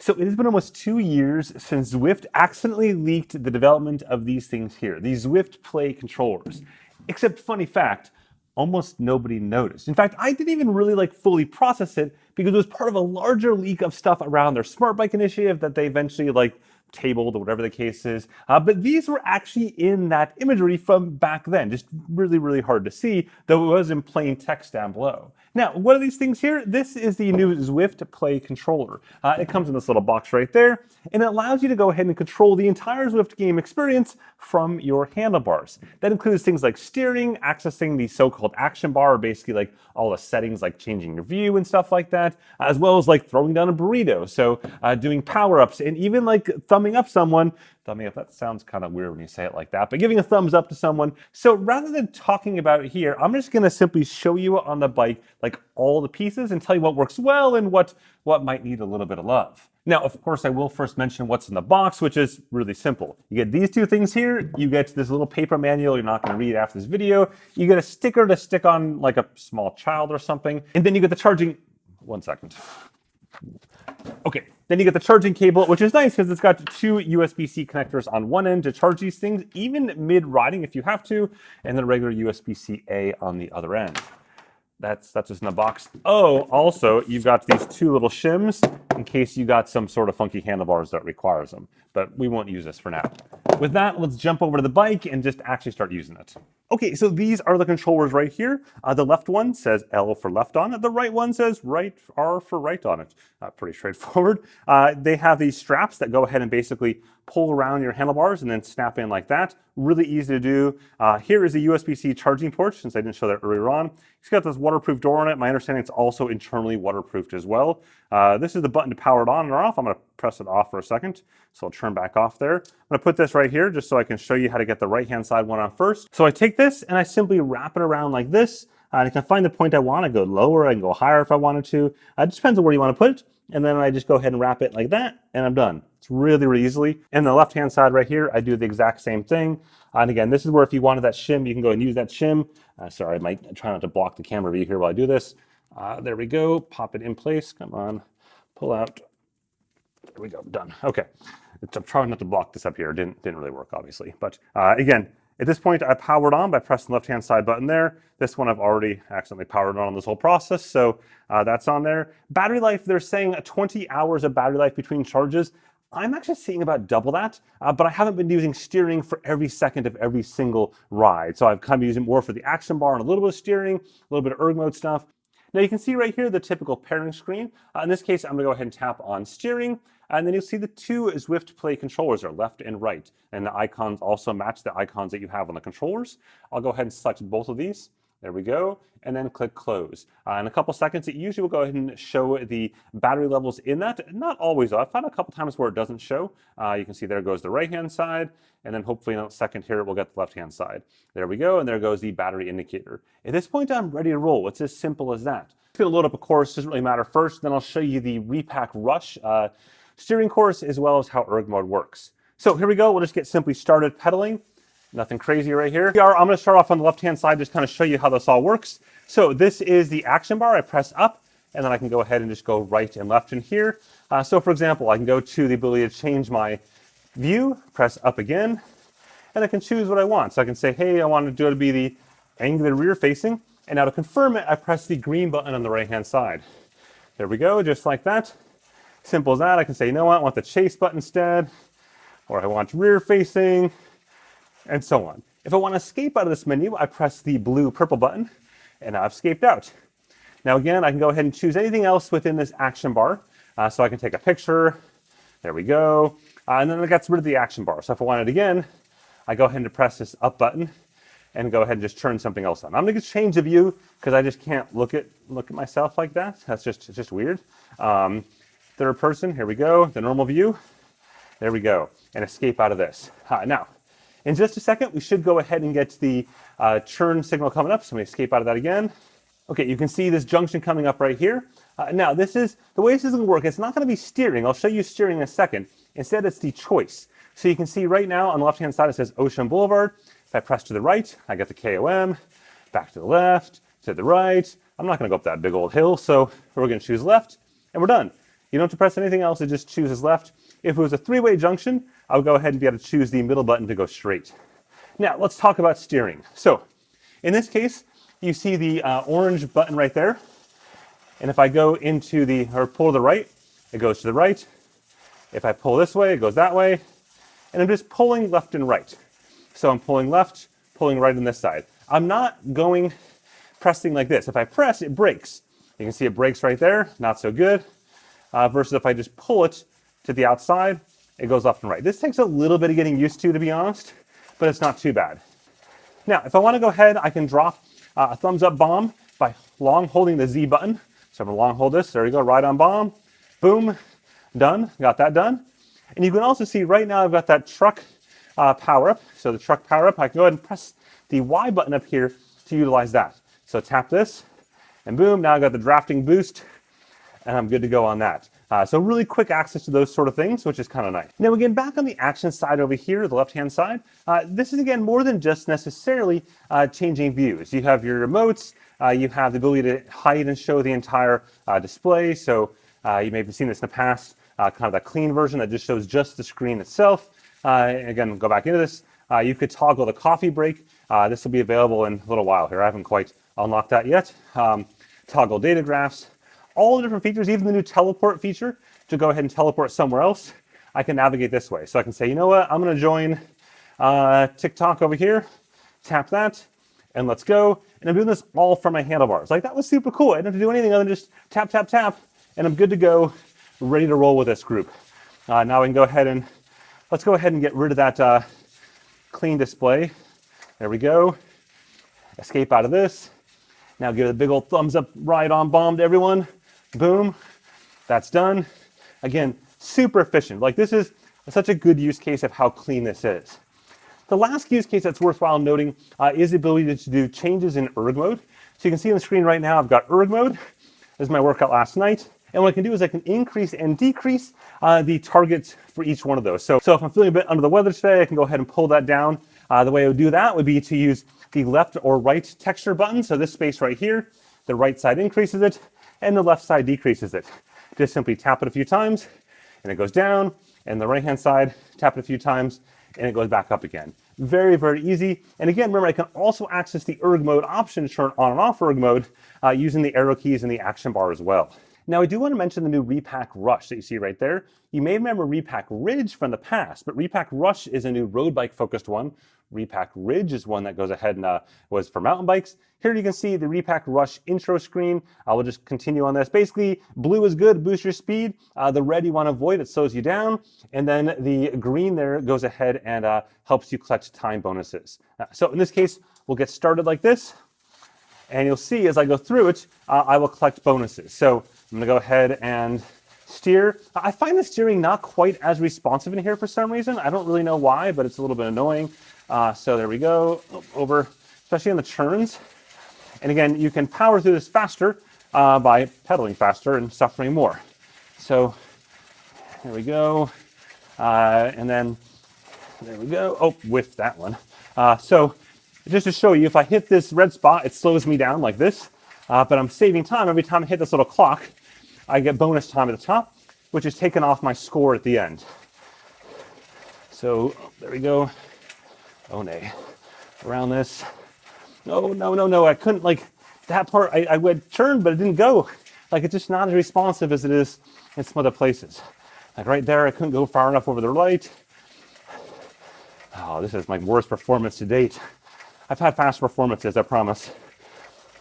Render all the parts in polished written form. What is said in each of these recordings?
So it has been almost 2 years since Zwift accidentally leaked the development of these things here, these Zwift Play controllers. Except, funny fact, almost nobody noticed. In fact, I didn't even really fully process it because it was part of a larger leak of stuff around their smart bike initiative that they eventually tabled or whatever the case is. But these were actually in that imagery from back then, just really, really hard to see, though it was in plain text down below. Now, what are these things here? This is the new Zwift Play controller. It comes in this little box right there, and it allows you to go ahead and control the entire Zwift game experience from your handlebars. That includes things like steering, accessing the so-called action bar, or basically all the settings like changing your view and stuff like that, as well as throwing down a burrito, so doing power-ups, and even thumbing up someone. Thumbing up, that sounds kind of weird when you say it like that, but giving a thumbs up to someone. So rather than talking about it here, I'm just gonna simply show you on the bike all the pieces and tell you what works well and what might need a little bit of love. Now, of course, I will first mention what's in the box, which is really simple. You get these two things here. You get this little paper manual you're not going to read after this video. You get a sticker to stick on a small child or something. And then you get the charging... One second. Okay, then you get the charging cable, which is nice because it's got two USB-C connectors on one end to charge these things, even mid-riding if you have to, and then regular USB-C-A on the other end. That's just in the box. Oh, also, you've got these two little shims in case you got some sort of funky handlebars that requires them. But we won't use this for now. With that, let's jump over to the bike and just actually start using it. Okay, so these are the controllers right here. The left one says L for left on it. The right one says R for right on it. Pretty straightforward. They have these straps that go ahead and basically pull around your handlebars and then snap in like that. Really easy to do. Here is a USB-C charging port, since I didn't show that earlier on. It's got this waterproof door on it. My understanding it's also internally waterproofed as well. This is the button to power it on or off. I'm going to press it off for a second, so I'll turn back off there. I'm going to put this right here just so I can show you how to get the right-hand side one on first. So I take this and I simply wrap it around like this. And I can find the point I want. I go lower, I can go higher if I wanted to. It just depends on where you want to put it. And then I just go ahead and wrap it like that, and I'm done. It's really, really easily. And the left-hand side right here, I do the exact same thing. And again, this is where if you wanted that shim, you can go and use that shim. Sorry, I might try not to block the camera view here while I do this. There we go, pop it in place, come on, pull out. There we go, done, okay. I'm trying not to block this up here, didn't really work obviously. But again, at this point, I powered on by pressing the left-hand side button there. This one I've already accidentally powered on this whole process, so that's on there. Battery life, they're saying 20 hours of battery life between charges. I'm actually seeing about double that, but I haven't been using steering for every second of every single ride. So I've kind of used it more for the action bar and a little bit of steering, a little bit of ERG Mode stuff. Now you can see right here the typical pairing screen. In this case, I'm gonna go ahead and tap on steering, and then you'll see the two Zwift Play controllers are left and right. And the icons also match the icons that you have on the controllers. I'll go ahead and select both of these. There we go, and then click close. In a couple seconds, it usually will go ahead and show the battery levels in that. Not always, though. I've found a couple times where it doesn't show. You can see there goes the right-hand side, and then hopefully in a second here, we'll get the left-hand side. There we go, and there goes the battery indicator. At this point, I'm ready to roll. It's as simple as that. It's gonna load up a course, doesn't really matter first, then I'll show you the Repack Rush steering course, as well as how ERG Mode works. So here we go, we'll just get simply started pedaling. Nothing crazy right here. I'm gonna start off on the left-hand side, just kind of show you how this all works. So this is the action bar. I press up, and then I can go ahead and just go right and left in here. So for example, I can go to the ability to change my view, press up again, and I can choose what I want. So I can say, hey, I want to do it to be the angular rear facing. And now to confirm it, I press the green button on the right-hand side. There we go, just like that. Simple as that. I can say, you know what, I want the chase button instead, or I want rear facing, and so on. If I want to escape out of this menu, I press the blue purple button, and I've escaped out. Now again, I can go ahead and choose anything else within this action bar. So I can take a picture, there we go, and then it gets rid of the action bar. So if I want it again, I go ahead and press this up button, and go ahead and just turn something else on. I'm gonna change the view, because I just can't look at myself like that. It's just weird. Third person, here we go, the normal view, there we go, and escape out of this. Now, in just a second, we should go ahead and get the churn signal coming up. So I'm going to escape out of that again. Okay, you can see this junction coming up right here. Now, this is the way this is going to work. It's not going to be steering. I'll show you steering in a second. Instead, it's the choice. So you can see right now on the left-hand side, it says Ocean Boulevard. If I press to the right, I get the KOM. Back to the left, to the right. I'm not going to go up that big old hill, so we're going to choose left, and we're done. You don't have to press anything else, it just chooses left. If it was a three-way junction, I would go ahead and be able to choose the middle button to go straight. Now, let's talk about steering. So, in this case, you see the orange button right there. And if I go into or pull to the right, it goes to the right. If I pull this way, it goes that way. And I'm just pulling left and right. So I'm pulling left, pulling right on this side. I'm not pressing like this. If I press, it breaks. You can see it breaks right there, not so good. Versus if I just pull it to the outside, it goes left and right. This takes a little bit of getting used to be honest, but it's not too bad. Now, if I want to go ahead, I can drop a thumbs up bomb by long holding the Z button. So I'm going to long hold this. There we go, right on bomb. Boom, done, got that done. And you can also see right now I've got that truck power up. So the truck power up, I can go ahead and press the Y button up here to utilize that. So tap this, and boom, now I've got the drafting boost, and I'm good to go on that. So really quick access to those sort of things, which is kind of nice. Now again, back on the action side over here, the left-hand side, this is again more than just necessarily changing views. You have your remotes, you have the ability to hide and show the entire display. So you may have seen this in the past, kind of that clean version that just shows just the screen itself. Again, go back into this. You could toggle the coffee break. This will be available in a little while here. I haven't quite unlocked that yet. Toggle data graphs. All the different features, even the new teleport feature, to go ahead and teleport somewhere else, I can navigate this way. So I can say, you know what, I'm going to join TikTok over here, tap that, and let's go. And I'm doing this all from my handlebars. Like, that was super cool. I didn't have to do anything other than just tap, tap, tap, and I'm good to go, ready to roll with this group. Now we can go ahead and, let's go ahead and get rid of that clean display. There we go. Escape out of this. Now give it a big old thumbs up, right on bomb to everyone. Boom, that's done. Again, super efficient. Like, this is such a good use case of how clean this is. The last use case that's worthwhile noting is the ability to do changes in ERG mode. So you can see on the screen right now, I've got ERG mode. This is my workout last night. And what I can do is I can increase and decrease the targets for each one of those. So if I'm feeling a bit under the weather today, I can go ahead and pull that down. The way I would do that would be to use the left or right texture button. So this space right here, the right side increases it, and the left side decreases it. Just simply tap it a few times, and it goes down, and the right-hand side, tap it a few times, and it goes back up again. Very, very easy. And again, remember, I can also access the ERG mode option to turn on and off ERG mode using the arrow keys in the action bar as well. Now, I do want to mention the new Repack Rush that you see right there. You may remember Repack Ridge from the past, but Repack Rush is a new road bike focused one. Repack Ridge is one that goes ahead and was for mountain bikes. Here you can see the Repack Rush intro screen. I will just continue on this. Basically, blue is good, boost your speed. The red you want to avoid, it slows you down. And then the green there goes ahead and helps you collect time bonuses. So in this case, we'll get started like this. And you'll see as I go through it, I will collect bonuses. So I'm going to go ahead and steer. I find the steering not quite as responsive in here for some reason. I don't really know why, but it's a little bit annoying. So there we go, over, especially on the turns. And again, you can power through this faster by pedaling faster and suffering more. So there we go. And then there we go. Oh, whiffed that one. So just to show you, if I hit this red spot, it slows me down like this. But I'm saving time. Every time I hit this little clock, I get bonus time at the top, which is taken off my score at the end. So there we go. Oh, nay. Around this. No, no, no, no. I couldn't, like, that part, I would turn, but it didn't go. Like, it's just not as responsive as it is in some other places. Like right there, I couldn't go far enough over the right. Oh, this is my worst performance to date. I've had fast performances, I promise.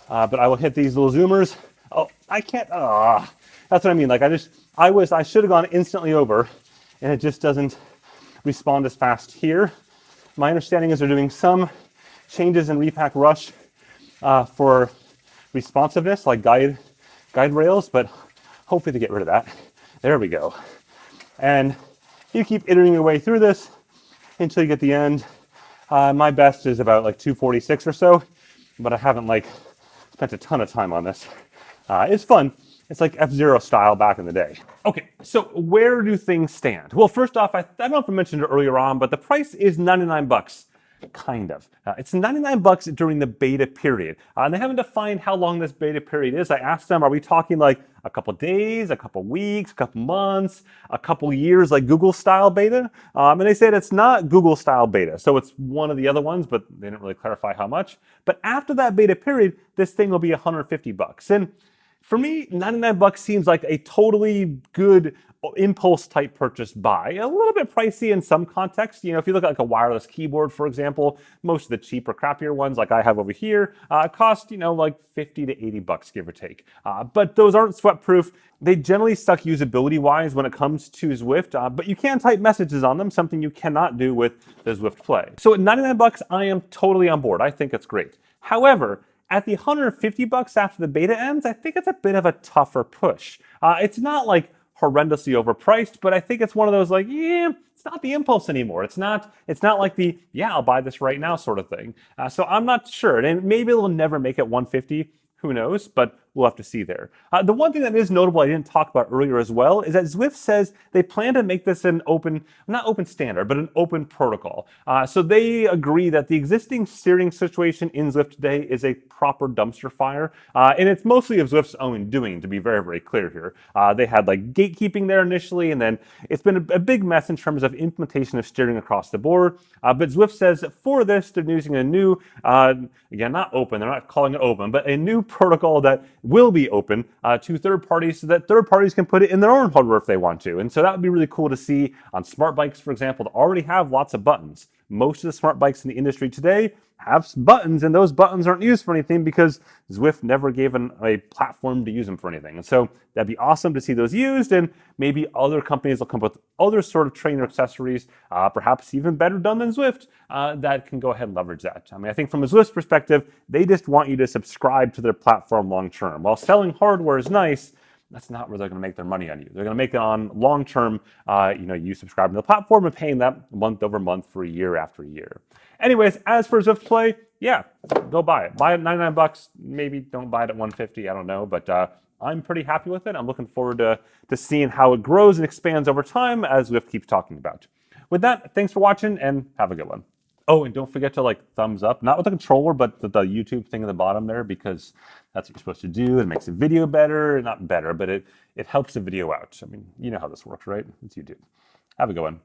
But I will hit these little zoomers. Oh, I can't, that's what I mean. Like, I should have gone instantly over, and it just doesn't respond as fast here. My understanding is they're doing some changes in Repack Rush for responsiveness, like guide rails, but hopefully they get rid of that. There we go. And you keep iterating your way through this until you get the end. My best is about like 246 or so, but I haven't like spent a ton of time on this. It's fun. It's like F-Zero style back in the day. Okay, so where do things stand? Well, first off, I don't know if I mentioned it earlier on, but the price is 99 bucks Kind of. It's $99 during the beta period. And they haven't defined how long this beta period is. I asked them, are we talking like a couple days, a couple weeks, a couple months, a couple years, like Google style beta? And they said it's not Google style beta. So it's one of the other ones, but they didn't really clarify how much. But after that beta period, this thing will be $150. And for me, $99 seems like a totally good impulse type purchase buy. A little bit pricey in some context. You know, if you look at like a wireless keyboard, for example, most of the cheaper, crappier ones like I have over here cost, you know, like 50 to $80, give or take. But those aren't sweat proof. They generally suck usability wise when it comes to Zwift, but you can type messages on them, something you cannot do with the Zwift Play. So at $99, I am totally on board. I think it's great. However, at the $150 after the beta ends, I think it's a bit of a tougher push. It's not like horrendously overpriced, but I think it's one of those like, yeah, it's not the impulse anymore. It's not like the, yeah, I'll buy this right now sort of thing. So I'm not sure. And maybe it'll never make it 150. Who knows? But we'll have to see there. The one thing that is notable I didn't talk about earlier as well is that Zwift says they plan to make this an open, not open standard, but an open protocol. So they agree that the existing steering situation in Zwift today is a proper dumpster fire. And it's mostly of Zwift's own doing, to be very, very clear here. They had like gatekeeping there initially, and then it's been a big mess in terms of implementation of steering across the board. But Zwift says that for this, they're using a new, again, not open, they're not calling it open, but a new protocol that will be open to third parties so that third parties can put it in their own hardware if they want to. And so that would be really cool to see on smart bikes, for example, that already have lots of buttons. Most of the smart bikes in the industry today have buttons, and those buttons aren't used for anything because Zwift never gave a platform to use them for anything. And so that'd be awesome to see those used, and maybe other companies will come up with other sort of trainer accessories, perhaps even better done than Zwift, that can go ahead and leverage that. I mean, I think from a Zwift perspective, they just want you to subscribe to their platform long term. While selling hardware is nice, that's not where they're going to make their money on you. They're going to make it on long-term, you subscribe to the platform and paying that month over month for a year after year. Anyways, as for Zwift Play, yeah, go buy it. Buy it at $99. Maybe don't buy it at $150. I don't know, but I'm pretty happy with it. I'm looking forward to seeing how it grows and expands over time as Zwift keeps talking about. With that, thanks for watching and have a good one. Oh, and don't forget to like thumbs up, not with the controller, but the YouTube thing at the bottom there, because that's what you're supposed to do. It makes the video better, not better, but it helps the video out. I mean, you know how this works, right? It's YouTube. Have a good one.